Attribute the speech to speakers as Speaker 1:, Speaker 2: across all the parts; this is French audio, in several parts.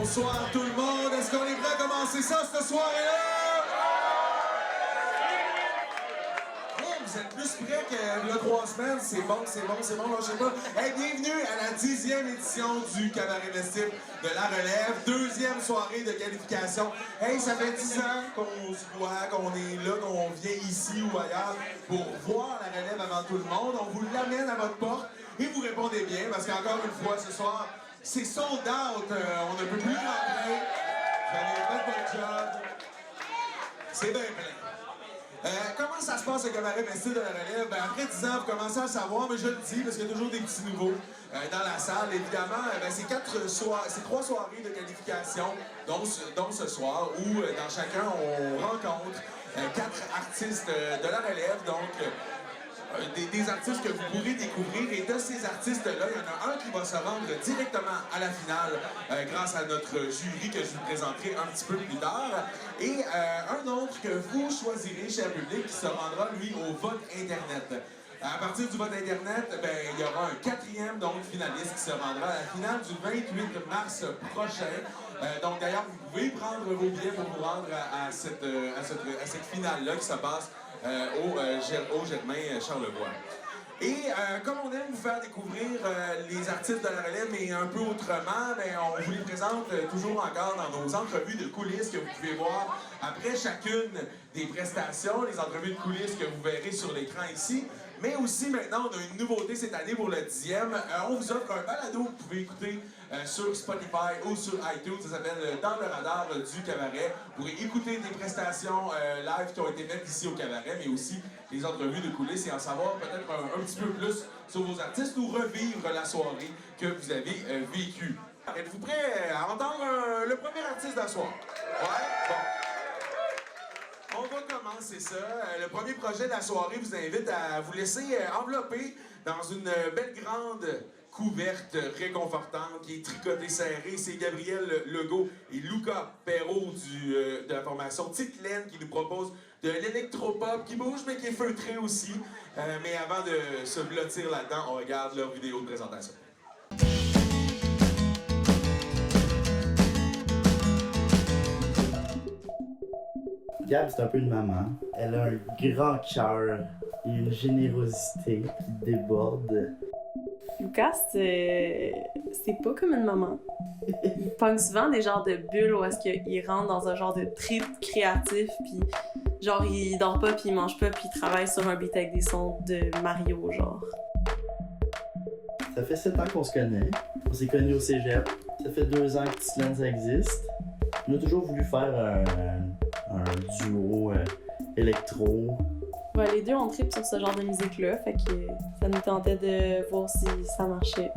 Speaker 1: Bonsoir tout le monde. Est-ce qu'on est prêt à commencer ça cette soirée-là? Hey, vous êtes plus prêts que le 3 semaines. C'est bon, lâchez pas. Hey, bienvenue à la 10e édition du Cabaret Mestif de La Relève. Deuxième soirée de qualification. Hey, ça fait 10 ans qu'on se voit, qu'on est là, qu'on vient ici ou ailleurs pour voir La Relève avant tout le monde. On vous l'amène à votre porte et vous répondez bien parce qu'encore une fois, ce soir, c'est sold out. On ne peut plus rentrer. Vous avez fait votre job. C'est bien plein. Comment ça se passe le Cabaret Mestif de La Relève? Ben, après 10 ans, vous commencez à savoir, mais je le dis parce qu'il y a toujours des petits nouveaux dans la salle. Évidemment, c'est 3 soirées de qualification, dont ce soir, où dans chacun, on rencontre 4 artistes de La Relève. Donc, des artistes que vous pourrez découvrir. Et de ces artistes-là, il y en a un qui va se rendre directement à la finale grâce à notre jury que je vous présenterai un petit peu plus tard. Et un autre que vous choisirez, cher public, qui se rendra, lui, au vote Internet. À partir du vote Internet, ben, il y aura un 4e donc, finaliste qui se rendra à la finale du 28 mars prochain. Donc d'ailleurs, vous pouvez prendre vos billets pour vous rendre à cette finale-là qui se passe au Germain Charlevoix. Et comme on aime vous faire découvrir les artistes de La Relève, mais un peu autrement, ben, on vous les présente toujours encore dans nos entrevues de coulisses que vous pouvez voir après chacune des prestations, les entrevues de coulisses que vous verrez sur l'écran ici. Mais aussi, maintenant, on a une nouveauté cette année pour le 10e. On vous offre un balado que vous pouvez écouter sur Spotify ou sur iTunes. Ça s'appelle Dans le radar du cabaret. Vous pourrez écouter des prestations live qui ont été faites ici au cabaret, mais aussi les entrevues de coulisses et en savoir peut-être un petit peu plus sur vos artistes ou revivre la soirée que vous avez vécue. Êtes-vous prêts à entendre le premier artiste de la soirée? Ouais? Bon. On va commencer ça. Le premier projet de la soirée vous invite à vous laisser envelopper dans une belle grande couverte réconfortante qui est tricotée serrée. C'est Gabriel Legault et Luca Perrault de la formation Tite Laine qui nous propose de l'électropop qui bouge mais qui est feutré aussi. Mais avant de se blottir là-dedans, on regarde leur vidéo de présentation.
Speaker 2: Gab, c'est un peu une maman. Elle a un grand cœur et une générosité qui déborde.
Speaker 3: Lucas, c'est pas comme une maman. Il pogne souvent des genres de bulles où est-ce qu'il rentre dans un genre de trip créatif, puis genre il dort pas, puis il mange pas, puis il travaille sur un beat avec des sons de Mario, genre.
Speaker 2: Ça fait 7 ans qu'on se connaît. On s'est connus au cégep. Ça fait 2 ans que Tite-Laine, ça existe. On a toujours voulu faire un duo électro.
Speaker 3: Ouais, les deux on tripe sur ce genre de musique-là, fait que ça nous tentait de voir si ça marchait.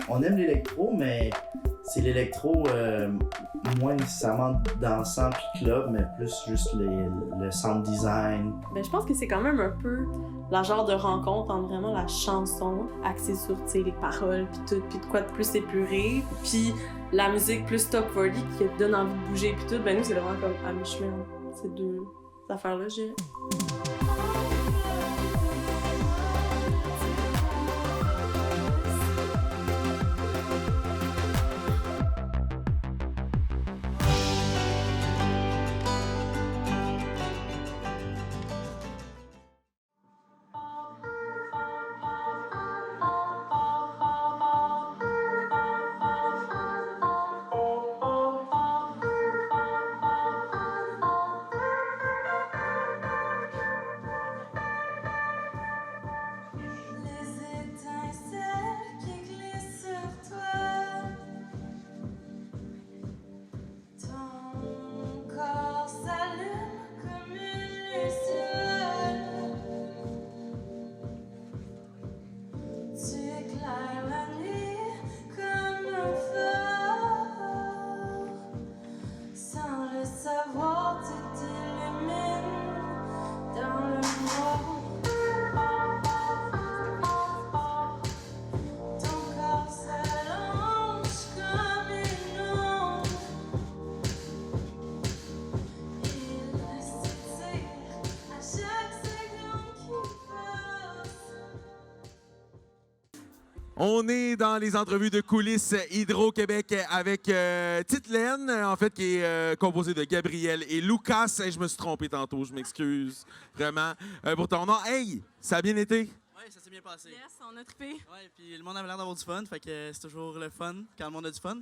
Speaker 2: On aime l'électro, mais c'est l'électro moins nécessairement dansant puis club, mais plus juste le sound design.
Speaker 3: Ben, je pense que c'est quand même un peu la genre de rencontre entre vraiment la chanson axée sur les paroles puis tout, puis de quoi de plus épuré, puis la musique plus top 40 qui te donne envie de bouger puis tout. Ben nous c'est vraiment comme à mi-chemin ces deux affaires-là, je dirais.
Speaker 1: On est dans les entrevues de coulisses Hydro-Québec avec Titelaine, en fait, qui est composée de Gabriel et Lucas. Hey, je me suis trompé tantôt, je m'excuse vraiment pour ton nom. Hey, ça a bien été?
Speaker 4: Oui, ça s'est bien passé.
Speaker 3: Yes, on a trippé.
Speaker 4: Ouais, puis le monde avait l'air d'avoir du fun, fait que c'est toujours le fun quand le monde a du fun.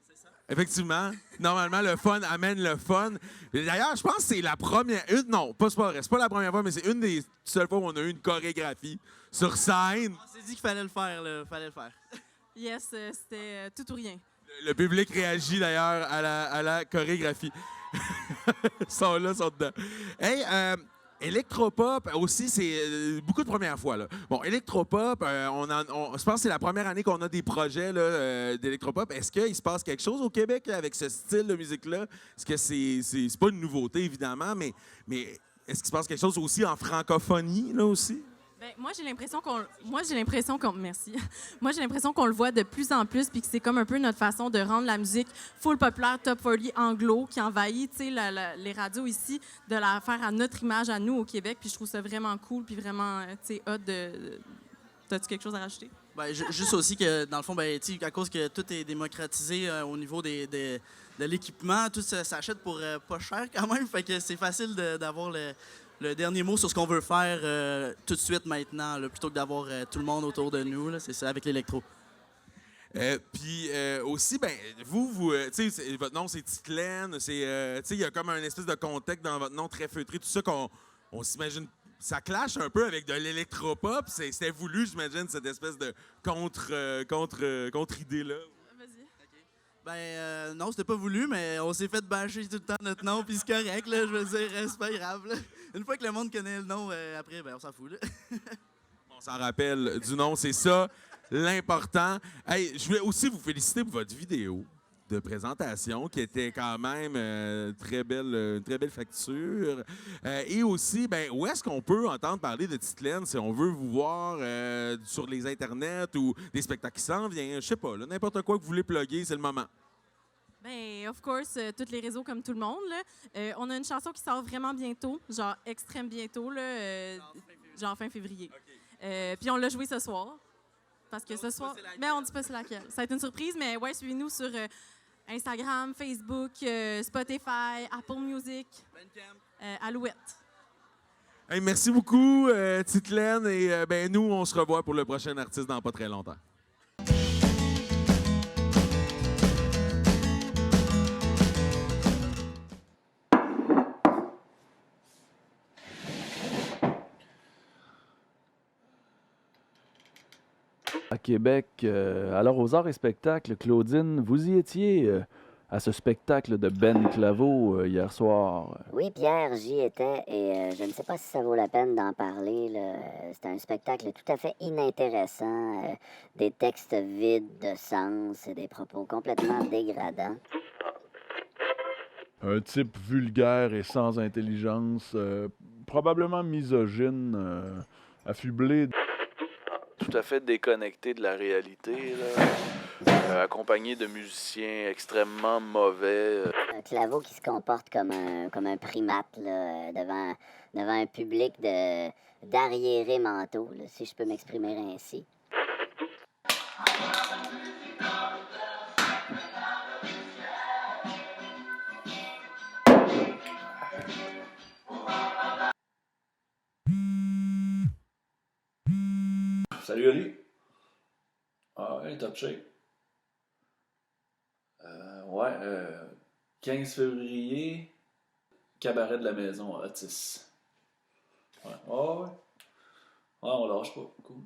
Speaker 4: C'est ça.
Speaker 1: Effectivement. Normalement, le fun amène le fun. D'ailleurs, je pense que c'est la première... non, c'est pas vrai. C'est pas la première fois, mais c'est une des seules fois où on a eu une chorégraphie sur scène.
Speaker 4: On s'est dit qu'il fallait le faire, là. Fallait le faire.
Speaker 3: Yes, c'était tout ou rien.
Speaker 1: Le public réagit d'ailleurs à la chorégraphie. Ils sont là, ils sont dedans. Hey, Electropop aussi, c'est beaucoup de premières fois. Là. Bon, Electropop, je pense que c'est la première année qu'on a des projets d'Electropop. Est-ce qu'il se passe quelque chose au Québec là, avec ce style de musique-là? Est-ce que c'est pas une nouveauté, évidemment, mais est-ce qu'il se passe quelque chose aussi en francophonie, là aussi?
Speaker 3: Ben, moi, j'ai l'impression qu'on merci. Moi, j'ai l'impression qu'on le voit de plus en plus, puis que c'est comme un peu notre façon de rendre la musique full populaire, top 40 anglo, qui envahit, tu sais, les radios ici, de la faire à notre image, à nous, au Québec. Puis je trouve ça vraiment cool, puis vraiment, tu sais, hot de... T'as-tu quelque chose à rajouter?
Speaker 4: Ben, juste aussi que, dans le fond, ben, à cause que tout est démocratisé au niveau de l'équipement, tout ça s'achète pour pas cher quand même, fait que c'est facile d'avoir le dernier mot sur ce qu'on veut faire tout de suite maintenant, là, plutôt que d'avoir tout le monde autour de nous. C'est ça, avec l'électro.
Speaker 1: Puis aussi, ben vous tu sais, votre nom, c'est Titelaine. Tu sais, il y a comme un espèce de contexte dans votre nom très feutré. Tout ça qu'on s'imagine... Ça clash un peu avec de l'électropop. C'était voulu, j'imagine, cette espèce de contre-idée-là.
Speaker 3: Vas-y.
Speaker 4: Ben non, c'était pas voulu, mais on s'est fait bâcher tout le temps notre nom, puis c'est correct, là, je veux dire, c'est pas grave. Là. Une fois que le monde connaît le nom, après, ben on s'en fout. Là.
Speaker 1: On s'en rappelle du nom, c'est ça l'important. Hey, je voulais aussi vous féliciter pour votre vidéo de présentation qui était quand même une très belle facture. Et aussi, ben, où est-ce qu'on peut entendre parler de Titelaine si on veut vous voir sur les internets ou des spectacles qui s'en viennent? Je sais pas, n'importe quoi que vous voulez plugger, c'est le moment.
Speaker 3: Ben, of course, tous les réseaux comme tout le monde. Là. On a une chanson qui sort vraiment bientôt, genre extrême bientôt, là, genre fin février. Okay. Puis on l'a joué ce soir. Parce que ce soir. Mais on dit pas c'est laquelle. Ça va être une surprise, mais ouais, suivez-nous sur Instagram, Facebook, Spotify, Apple Music, Alouette.
Speaker 1: Hey, merci beaucoup, Titelaine. Et ben, nous, on se revoit pour le prochain artiste dans pas très longtemps.
Speaker 5: À Québec, alors aux arts et spectacles, Claudine, vous y étiez à ce spectacle de Ben Claveau hier soir.
Speaker 6: Oui, Pierre, j'y étais et je ne sais pas si ça vaut la peine d'en parler. C'était un spectacle tout à fait inintéressant, des textes vides de sens et des propos complètement dégradants.
Speaker 5: Un type vulgaire et sans intelligence, probablement misogyne, affublé. Tout à fait déconnecté de la réalité, là. Accompagné de musiciens extrêmement mauvais.
Speaker 6: Un Claveau qui se comporte comme un primate là, devant un public d'arriérés mentaux, là, si je peux m'exprimer ainsi.
Speaker 5: Salut Oli. Ah ouais, top shape. 15 février, cabaret de la maison à Otis. Ouais, on lâche pas. Cool.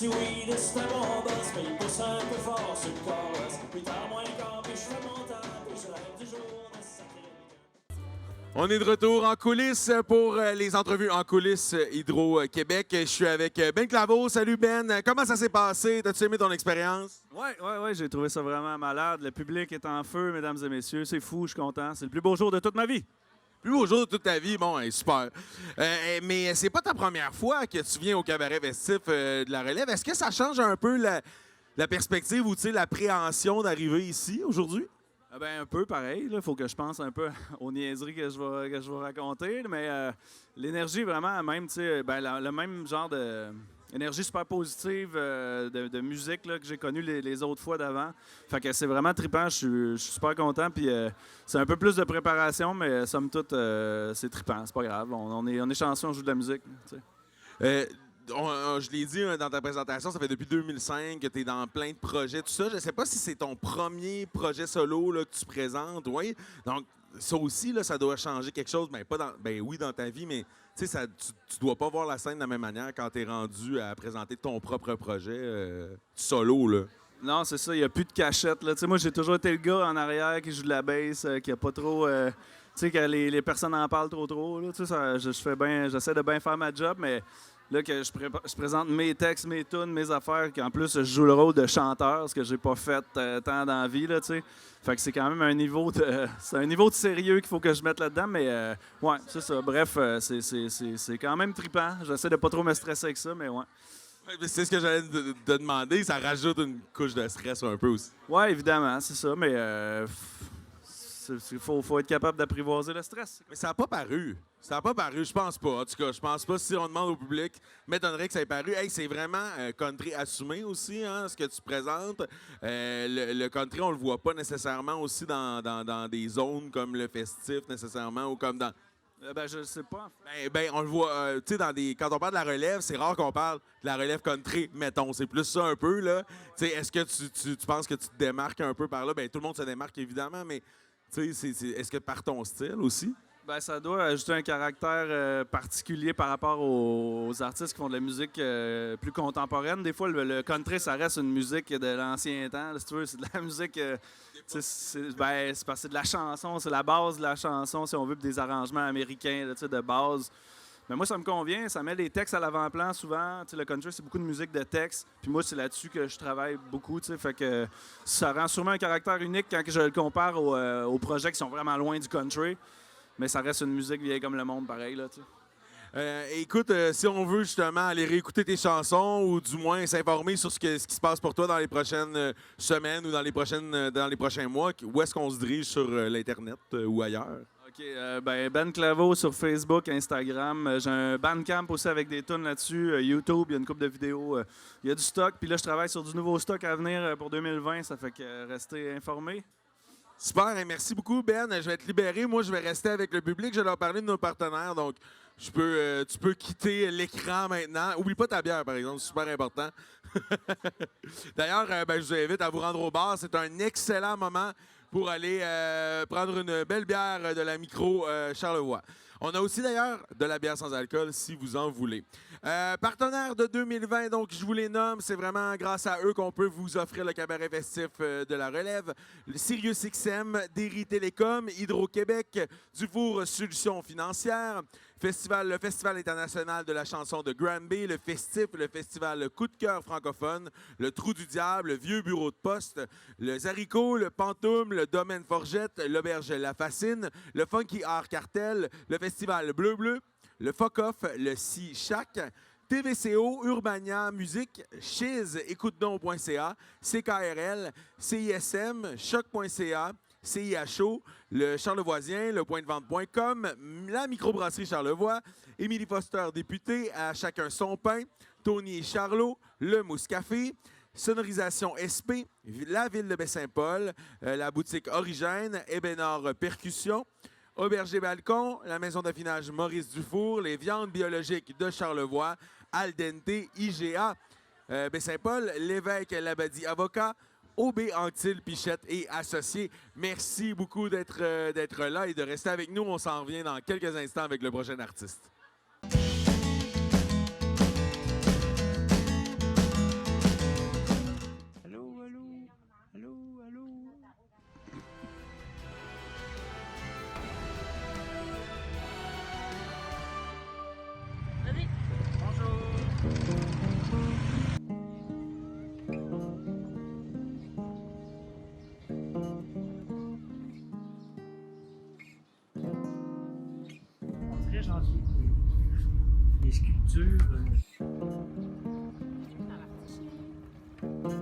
Speaker 7: Si oui, c'est un bon boss, mais il pousse un peu fort sur le chorus. 8 heures moins le quart, puis je fais mon temps, puis je rêve du jour de sacrer.
Speaker 1: On est de retour en coulisses pour les entrevues en coulisses Hydro-Québec. Je suis avec Ben Claveau. Salut Ben, comment ça s'est passé? T'as-tu aimé ton expérience?
Speaker 8: Ouais, j'ai trouvé ça vraiment malade. Le public est en feu, mesdames et messieurs. C'est fou, je suis content. C'est le plus beau jour de toute ma vie.
Speaker 1: Plus beau jour de toute ta vie, bon, super. Mais c'est pas ta première fois que tu viens au cabaret festif de la Relève. Est-ce que ça change un peu la perspective ou l'appréhension d'arriver ici aujourd'hui?
Speaker 8: Un peu pareil. Il faut que je pense un peu aux niaiseries que je vais raconter. Mais l'énergie, vraiment, même, le même genre d'énergie super positive de musique là, que j'ai connue les autres fois d'avant. Fait que c'est vraiment trippant. Je suis super content. Puis c'est un peu plus de préparation, mais somme toute, c'est trippant. C'est pas grave. On est chanceux, on joue de la musique.
Speaker 1: Je l'ai dit dans ta présentation, ça fait depuis 2005 que tu es dans plein de projets, tout ça. Je ne sais pas si c'est ton premier projet solo là, que tu présentes, oui. Donc, ça aussi, là, ça doit changer quelque chose. Oui, dans ta vie, mais tu ne dois pas voir la scène de la même manière quand tu es rendu à présenter ton propre projet solo, là.
Speaker 8: Non, c'est ça. Il n'y a plus de cachette. Là. Moi, j'ai toujours été le gars en arrière qui joue de la bass, qui a pas trop... que les personnes en parlent trop. Là, j'essaie de bien faire ma job, mais... Là, que je présente mes textes, mes tunes, mes affaires, qu'en plus, je joue le rôle de chanteur, ce que j'ai pas fait tant dans la vie, là, tu sais. Fait que c'est quand même un niveau de sérieux qu'il faut que je mette là-dedans, mais ouais, c'est ça. Bref, c'est quand même trippant. J'essaie de pas trop me stresser avec ça, mais ouais.
Speaker 1: C'est ce que j'allais te demander, ça rajoute une couche de stress un peu aussi.
Speaker 8: Ouais, évidemment, c'est ça, mais il faut être capable d'apprivoiser le stress.
Speaker 1: Mais ça n'a pas paru. Ça n'a pas paru, je pense pas. En tout cas, je pense pas. Si on demande au public, m'étonnerait que ça ait paru. Hey, c'est vraiment country assumé aussi, hein, ce que tu présentes. Le country, on le voit pas nécessairement aussi dans des zones comme le festif, nécessairement, ou comme dans...
Speaker 8: Je sais pas.
Speaker 1: On le voit, tu sais, quand on parle de la relève, c'est rare qu'on parle de la relève country, mettons. C'est plus ça un peu, là. Tu sais, est-ce que tu penses que tu te démarques un peu par là? Tout le monde se démarque, évidemment, mais... Est-ce que par ton style aussi?
Speaker 8: Ça doit ajouter un caractère particulier par rapport aux artistes qui font de la musique plus contemporaine. Des fois, le country, ça reste une musique de l'ancien temps. Là, si tu veux, c'est de la musique... c'est parce que c'est de la chanson, c'est la base de la chanson, si on veut, des arrangements américains là, de base. Mais moi, ça me convient. Ça met les textes à l'avant-plan souvent. Le country, c'est beaucoup de musique de texte. Puis moi, c'est là-dessus que je travaille beaucoup. Fait que ça rend sûrement un caractère unique quand je le compare aux projets qui sont vraiment loin du country. Mais ça reste une musique vieille comme le monde, pareil. Là,
Speaker 1: écoute, si on veut justement aller réécouter tes chansons ou du moins s'informer sur ce qui se passe pour toi dans les prochaines semaines ou dans les prochains mois, où est-ce qu'on se dirige sur l'Internet ou ailleurs?
Speaker 8: OK. Ben Claveau sur Facebook, Instagram. J'ai un Bandcamp aussi avec des tunes là-dessus. YouTube, il y a une couple de vidéos. Il y a du stock. Puis là, je travaille sur du nouveau stock à venir pour 2020. Ça fait que restez informés.
Speaker 1: Super. Merci beaucoup, Ben. Je vais te libérer. Moi, je vais rester avec le public. Je vais leur parler de nos partenaires. Donc, tu peux quitter l'écran maintenant. Oublie pas ta bière, par exemple. C'est super important. D'ailleurs, je vous invite à vous rendre au bar. C'est un excellent moment pour aller prendre une belle bière de la Micro Charlevoix. On a aussi d'ailleurs de la bière sans alcool si vous en voulez. Partenaires de 2020, donc je vous les nomme, c'est vraiment grâce à eux qu'on peut vous offrir le cabaret festif de la Relève. Le SiriusXM, Derry Télécom, Hydro-Québec, Dufour Solutions Financières, le Festival international de la chanson de Granby, le Festif, le Festival Coup de cœur francophone, le Trou du Diable, le Vieux Bureau de Poste, le Zaricot, le Pantoum, le Domaine Forgette, l'Auberge La Fascine, le Funky Art Cartel, le Festival Bleu Bleu, le Fuck-Off, le Si Chac, TVCO, Urbania Musique, Chiz, écoutedon.ca, CKRL, CISM, Choc.ca, CIHO, le Charlevoisien, le pointdevente.com, la microbrasserie Charlevoix, Émilie Foster, députée, à chacun son pain, Tony et Charlot, le Mousse Café, Sonorisation SP, la ville de Baie-Saint-Paul, la boutique Origène, Ébénard Percussion, Auberger Balcon, la maison d'affinage Maurice Dufour, les viandes biologiques de Charlevoix, Al Dente, IGA, Baie-Saint-Paul, l'évêque Labadie Avocat, OB Anctil Pichette et Associés. Merci beaucoup d'être là et de rester avec nous. On s'en revient dans quelques instants avec le prochain artiste.
Speaker 9: chantier. Les sculptures.
Speaker 10: Les drums, s'il vous plaît.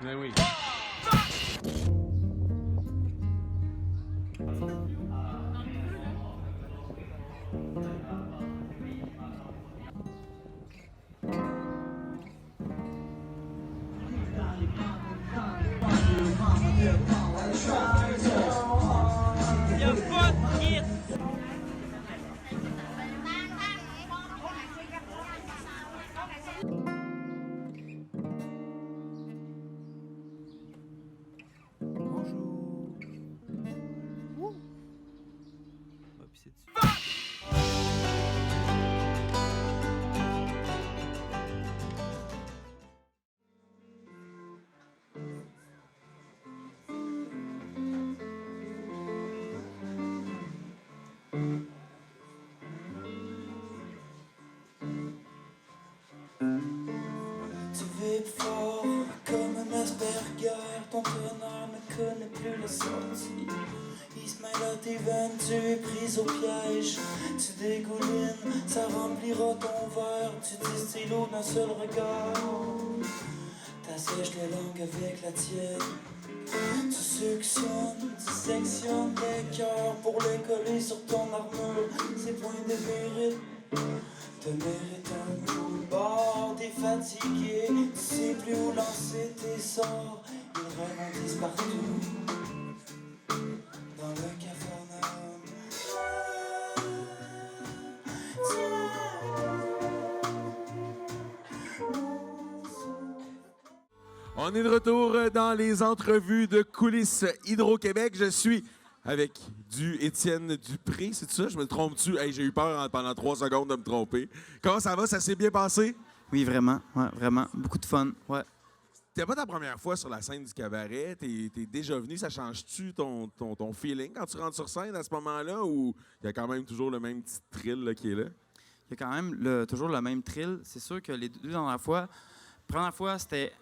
Speaker 9: Mais oui.
Speaker 7: Tu vis fort comme un Asperger, ton tonnerre ne connaît plus la sortie. Il se mêle à tes veines, tu es prise au piège. Tu dégoulines, ça remplira ton verre. Tu distilles l'eau d'un seul regard. T'assèches les langues avec la tienne. Tu suctionnes, tu sectionnes les cœurs pour les coller sur ton armure. Ces points de mérite te méritent un coup de bord. T'es fatigué, tu sais plus où lancer tes sorts. Ils rebondissent partout dans le capharnaüm.
Speaker 1: On est de retour dans les entrevues de coulisses Hydro-Québec. Je suis avec du Étienne Dupré, c'est ça? Je me trompe-tu? Hey, j'ai eu peur pendant 3 secondes de me tromper. Comment ça va? Ça s'est bien passé?
Speaker 11: Oui, vraiment. Ouais, vraiment. Beaucoup de fun. Ouais.
Speaker 1: C'était pas ta première fois sur la scène du cabaret. T'es déjà venu. Ça change-tu ton feeling quand tu rentres sur scène à ce moment-là? Ou il y a quand même toujours le même petit thrill là, qui est là?
Speaker 11: Il y a quand même toujours le même thrill. C'est sûr que les deux dernières fois, la première fois, c'était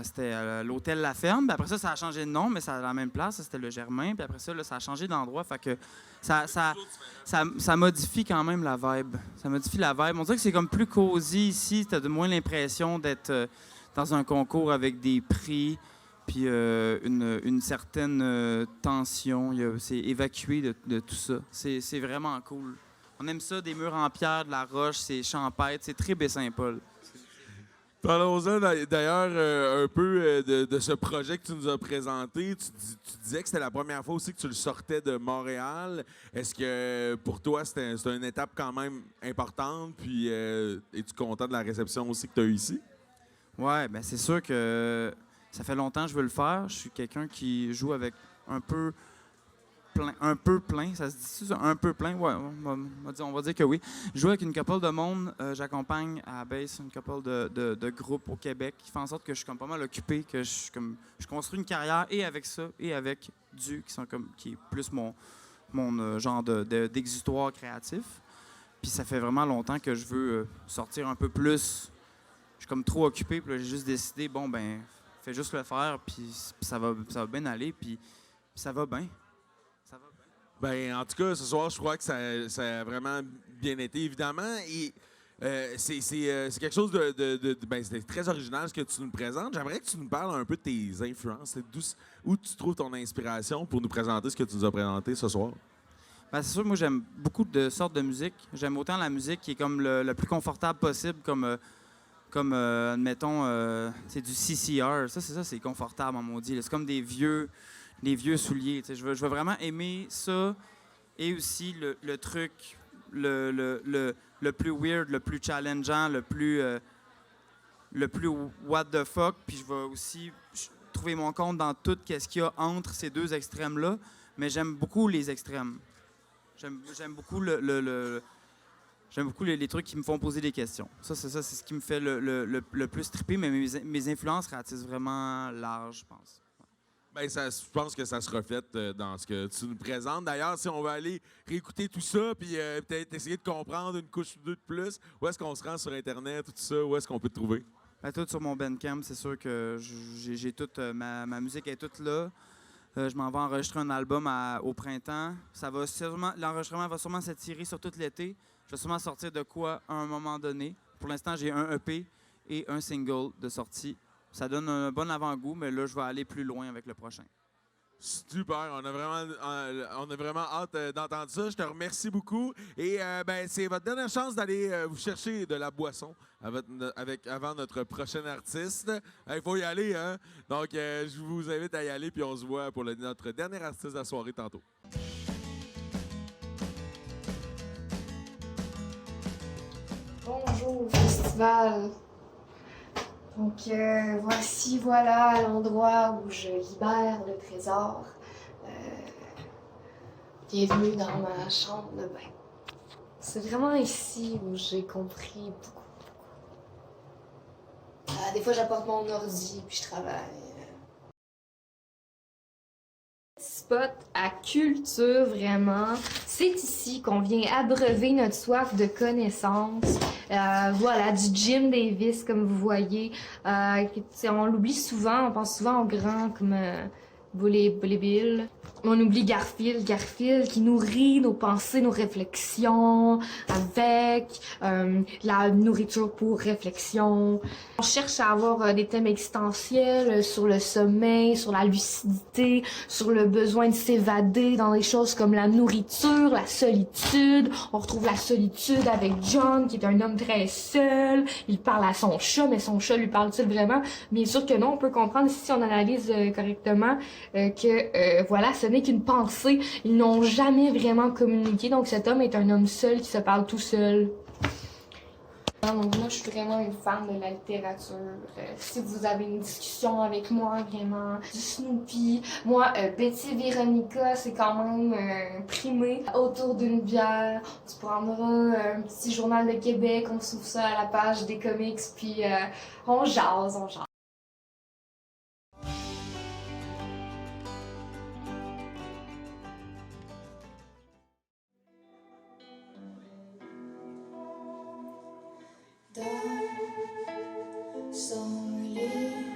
Speaker 11: c'était à l'hôtel La Ferme. Puis après ça, ça a changé de nom, mais c'est à la même place. C'était le Germain. Puis après ça, là, ça a changé d'endroit. Fait que ça modifie quand même la vibe. Ça modifie la vibe. On dirait que c'est comme plus cosy ici. Tu as de moins l'impression d'être dans un concours avec des prix puis une certaine tension. C'est évacué de tout ça. C'est vraiment cool. On aime ça, des murs en pierre, de la roche, c'est champêtre. C'est très Baie-Saint-Paul.
Speaker 1: Parlons-en d'ailleurs un peu de ce projet que tu nous as présenté. Tu disais que c'était la première fois aussi que tu le sortais de Montréal. Est-ce que pour toi, c'était une étape quand même importante? Puis es-tu content de la réception aussi que tu as eue ici?
Speaker 11: Ouais, ben c'est sûr que ça fait longtemps que je veux le faire. Je suis quelqu'un qui joue avec un peu plein, ça se dit ça? Un peu plein? Ouais, on va dire que oui. Je joue avec une couple de monde. J'accompagne à la base une couple de groupes au Québec qui fait en sorte que je suis comme pas mal occupé, que je construis une carrière et avec ça et avec qui est plus mon genre d'exutoire créatif. Puis ça fait vraiment longtemps que je veux sortir un peu plus. Je suis comme trop occupé, puis là, j'ai juste décidé, bon, ben, fais juste le faire, puis ça va bien aller, puis ça va bien.
Speaker 1: Ben, en tout cas, ce soir, je crois que ça a vraiment bien été, évidemment. Et c'est quelque chose ben, c'est très original ce que tu nous présentes. J'aimerais que tu nous parles un peu de tes influences. Où tu trouves ton inspiration pour nous présenter ce que tu nous as présenté ce soir?
Speaker 11: Ben, c'est sûr, moi, j'aime beaucoup de sortes de musique. J'aime autant la musique qui est comme le plus confortable possible, comme admettons, c'est du CCR. Ça, c'est confortable, en maudit. C'est comme des vieux souliers. Je veux vraiment aimer ça et aussi le truc le plus weird, le plus challengeant, le plus what the fuck. Puis je vais aussi trouver mon compte dans tout ce qu'il y a entre ces deux extrêmes-là. Mais j'aime beaucoup les extrêmes. J'aime beaucoup J'aime beaucoup les trucs qui me font poser des questions. C'est ce qui me fait le plus triper, mais mes influences ratissent vraiment large, je pense.
Speaker 12: Ben, je pense que ça se reflète dans ce que tu nous présentes. D'ailleurs, si on va aller réécouter tout ça, puis peut-être essayer de comprendre une couche ou deux de plus, où est-ce qu'on se rend sur Internet, tout ça, où est-ce qu'on peut te trouver?
Speaker 11: Ben, tout sur mon Bandcamp, c'est sûr que j'ai toute ma musique est toute là. Je m'en vais enregistrer un album au printemps. L'enregistrement va sûrement s'étirer sur tout l'été. Je vais sûrement sortir de quoi à un moment donné. Pour l'instant, j'ai un EP et un single de sortie. Ça donne un bon avant-goût, mais là, je vais aller plus loin avec le prochain.
Speaker 12: Super, on a vraiment hâte d'entendre ça. Je te remercie beaucoup. Et c'est votre dernière chance d'aller vous chercher de la boisson avant notre prochain artiste. Il faut y aller, hein? Donc, je vous invite à y aller, puis on se voit pour notre dernier artiste de la soirée tantôt.
Speaker 13: Bonjour, festival. Donc, voilà l'endroit où je libère le trésor. Bienvenue dans ma chambre de bain. C'est vraiment ici où j'ai compris beaucoup. Des fois, j'apporte mon ordi puis je travaille. Spot à culture, vraiment. C'est ici qu'on vient abreuver notre soif de connaissances. Voilà, du Jim Davis, comme vous voyez. On l'oublie souvent, on pense souvent aux grands comme Bully Bill. On oublie Garfield qui nourrit nos pensées, nos réflexions avec la nourriture pour réflexion. On cherche à avoir des thèmes existentiels sur le sommeil, sur la lucidité, sur le besoin de s'évader dans des choses comme la nourriture, la solitude. On retrouve la solitude avec John, qui est un homme très seul. Il parle à son chat, mais son chat lui parle-t-il vraiment? Bien sûr que non. On peut comprendre si on analyse correctement que voilà, ce n'est qu'une pensée. Ils n'ont jamais vraiment communiqué. Donc cet homme est un homme seul qui se parle tout seul. Donc moi, je suis vraiment une fan de la littérature. Si vous avez une discussion avec moi, vraiment, du Snoopy. Moi, Betty Véronica, c'est quand même primé. Autour d'une bière, on se prendra un petit journal de Québec, on s'ouvre ça à la page des comics, puis on jase.
Speaker 7: Dans son lit,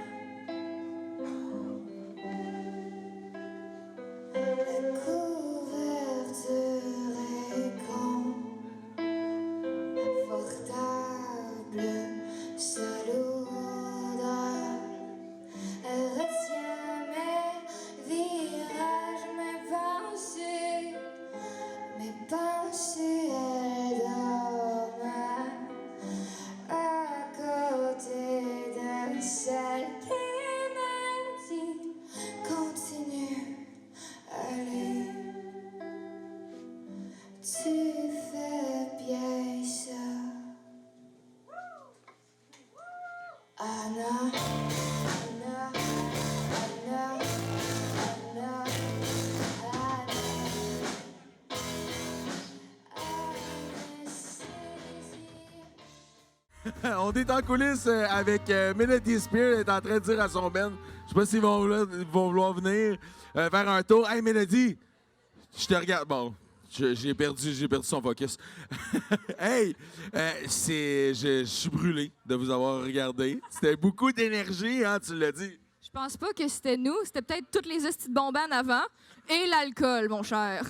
Speaker 7: la couverture est confortable, seule odeur. Elle retient mes virages, mes pensées, elles dorment à côté de celle qui m'a dit continue, allez, tu fais bien ça. Anna, Anna, Anna, Anna,
Speaker 12: On est en coulisses avec Melody Spear. Elle est en train de dire à son band, je sais pas s'ils vont vouloir venir faire un tour. Hey Melody, je te regarde. Bon, j'ai perdu son focus. Hey, je suis brûlé de vous avoir regardé. C'était beaucoup d'énergie, hein, tu l'as dit.
Speaker 14: Je pense pas que c'était nous, c'était peut-être toutes les hosties de bonbonnes avant et l'alcool, mon cher.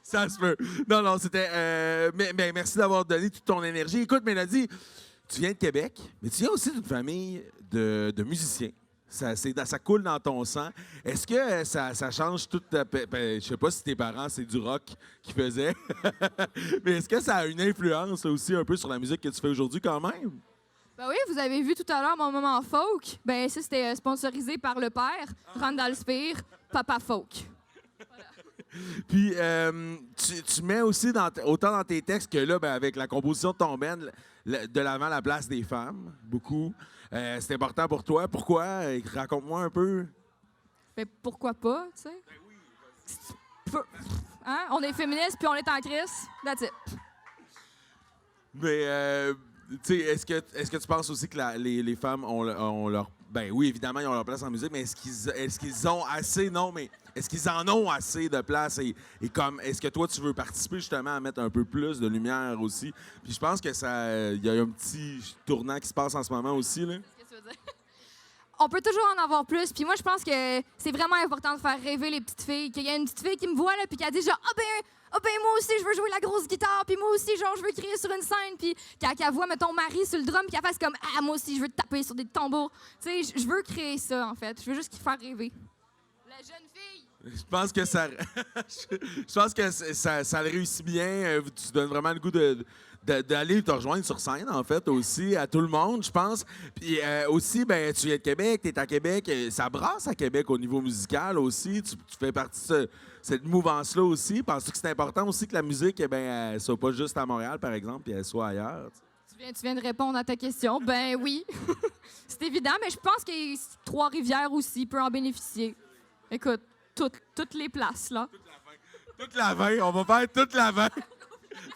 Speaker 12: Ça se peut. Non, c'était... mais merci d'avoir donné toute ton énergie. Écoute, Mélodie, tu viens de Québec, mais tu viens aussi d'une famille de musiciens. Ça coule dans ton sang. Est-ce que ça change toute ta... je sais pas si tes parents, c'est du rock qu'ils faisaient, mais est-ce que ça a une influence aussi un peu sur la musique que tu fais aujourd'hui quand même?
Speaker 14: Ben oui, vous avez vu tout à l'heure mon moment folk. Ben ça, c'était sponsorisé par le père, Randall Spear, Papa Folk.
Speaker 12: Puis, tu mets aussi autant dans tes textes que là, avec la composition de ton band, de l'avant la place des femmes, beaucoup. C'est important pour toi. Pourquoi? Raconte-moi un peu.
Speaker 14: Ben pourquoi pas, tu sais? Ben oui. Hein? On est féministes puis on est en crise. That's it.
Speaker 12: Mais tu sais, est-ce que tu penses aussi que les femmes ont leur... Ben oui, évidemment, ils ont leur place en musique, mais est-ce qu'ils ont assez? Non, mais est-ce qu'ils en ont assez de place? Et comme, est-ce que toi, tu veux participer justement à mettre un peu plus de lumière aussi? Puis je pense que il y a un petit tournant qui se passe en ce moment aussi, là.
Speaker 14: Qu'est-ce que tu veux dire? On peut toujours en avoir plus. Puis moi, je pense que c'est vraiment important de faire rêver les petites filles. Qu'il y a une petite fille qui me voit, là, puis qui a dit genre, ah ben, moi aussi, je veux jouer la grosse guitare, puis moi aussi, genre, je veux crier sur une scène, puis qu'elle voit, mettons, Marie sur le drum, puis qu'elle fasse comme, ah, moi aussi, je veux taper sur des tambours. Tu sais, je veux créer ça, en fait. Je veux juste qu'ils fassent rêver. La jeune fille!
Speaker 12: Je pense que ça... je pense que ça le réussit bien. Tu donnes vraiment le goût d'aller te rejoindre sur scène, en fait, aussi, à tout le monde, je pense. Puis aussi, ben, tu viens de Québec, tu es à Québec. Ça brasse à Québec au niveau musical aussi. Tu fais partie de cette mouvance-là aussi. Penses-tu que c'est important aussi que la musique, eh ben, elle soit pas juste à Montréal, par exemple, puis elle soit ailleurs?
Speaker 14: Tu viens de répondre à ta question. Ben oui. C'est évident, mais je pense que Trois-Rivières aussi peut en bénéficier. Écoute, toutes les places, là.
Speaker 12: Toute la 20. On va faire toute la 20.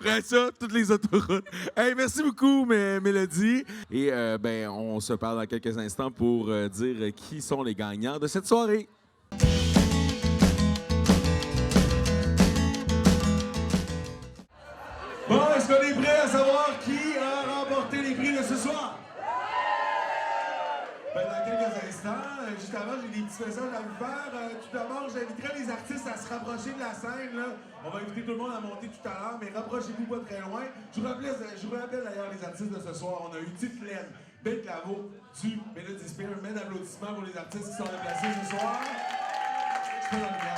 Speaker 12: Après ça, toutes les autoroutes. Hey, merci beaucoup, Mélodie. Et ben, on se parle dans quelques instants pour dire qui sont les gagnants de cette soirée.
Speaker 1: Bon, est-ce qu'on est prêt à savoir qui a remporté les prix de ce soir? Ben, dans quelques instants, juste avant, j'ai des petits messages à vous faire. Tout d'abord, j'inviterai les artistes à se rapprocher de la scène. Là. On va inviter tout le monde à monter tout à l'heure, mais rapprochez-vous pas très loin. Je vous rappelle d'ailleurs les artistes de ce soir. On a eu Tite Laine, Ben Claveau, du Melody Spear. Un d'applaudissements pour les artistes qui sont déplacés ce soir. Je peux dans le gars,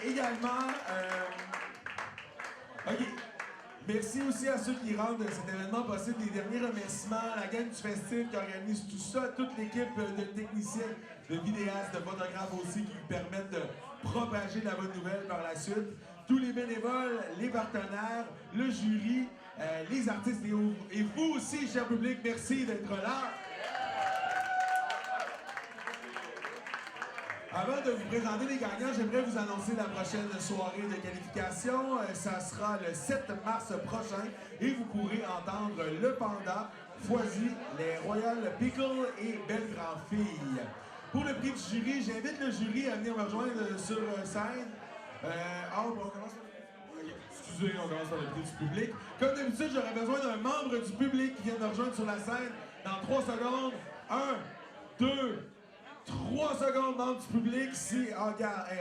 Speaker 1: également, OK. Merci aussi à ceux qui rendent cet événement possible. Des derniers remerciements, la gang du Festif qui organise tout ça, toute l'équipe de techniciens, de vidéastes, de photographes aussi qui nous permettent de propager la bonne nouvelle par la suite. Tous les bénévoles, les partenaires, le jury, les artistes et vous aussi, cher public, merci d'être là. Avant de vous présenter les gagnants, j'aimerais vous annoncer la prochaine soirée de qualification. Ça sera le 7 mars prochain et vous pourrez entendre Le Panda, Foisy, les Royal Pickle et Belle Grand Fille. Pour le prix du jury, j'invite le jury à venir me rejoindre sur scène. On commence excusez, on commence par le prix du public. Comme d'habitude, j'aurais besoin d'un membre du public qui vient me rejoindre sur la scène dans 3 secondes. 1, 2, 3 secondes, membre du public, si... Ah, regarde, hey,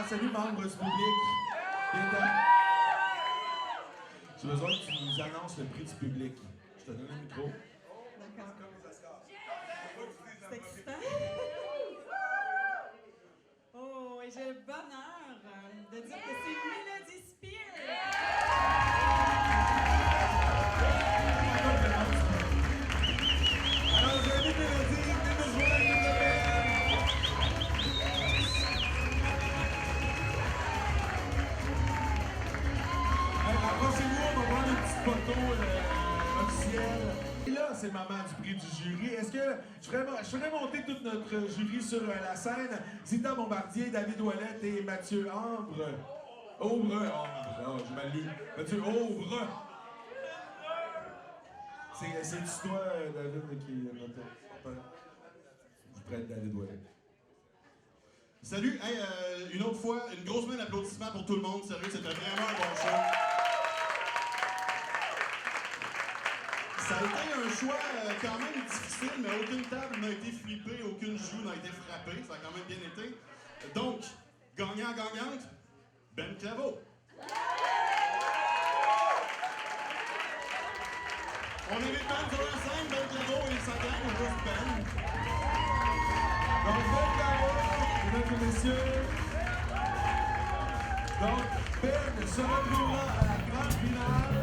Speaker 1: salut, membre du public. J'ai besoin que tu nous annonces le prix du public. Je te donne le micro.
Speaker 15: D'accord. C'est excitant. Oh, et j'ai le bonheur de dire que c'est Melody Spear.
Speaker 1: Alors, j'invite Mélodie. Approchez-vous, on va voir les petites photos officielles. Et là, c'est le moment du prix du jury. Est-ce que je ferais monter toute notre jury sur la scène? Zita Bombardier, David Ouellette et Mathieu Ambre. Aubre. J'ai mal lu. Mathieu Aubre. C'est toi, David, qui est notre... Je prête David Ouellette.
Speaker 16: Salut, hey, une autre fois, une grosse main d'applaudissements pour tout le monde. Sérieux, c'était vraiment un bon show. Ça a été un choix quand même difficile, mais aucune table n'a été flippée, aucune joue n'a été frappée. Ça a quand même bien été. Donc, gagnant-gagnante, Ben Claveau. On invite Ben sur la scène, Ben Claveau et sa gang, on juste Ben.
Speaker 1: Donc, Ben Claveau, mesdames et messieurs. Donc, Ben se retrouvera à la grande finale.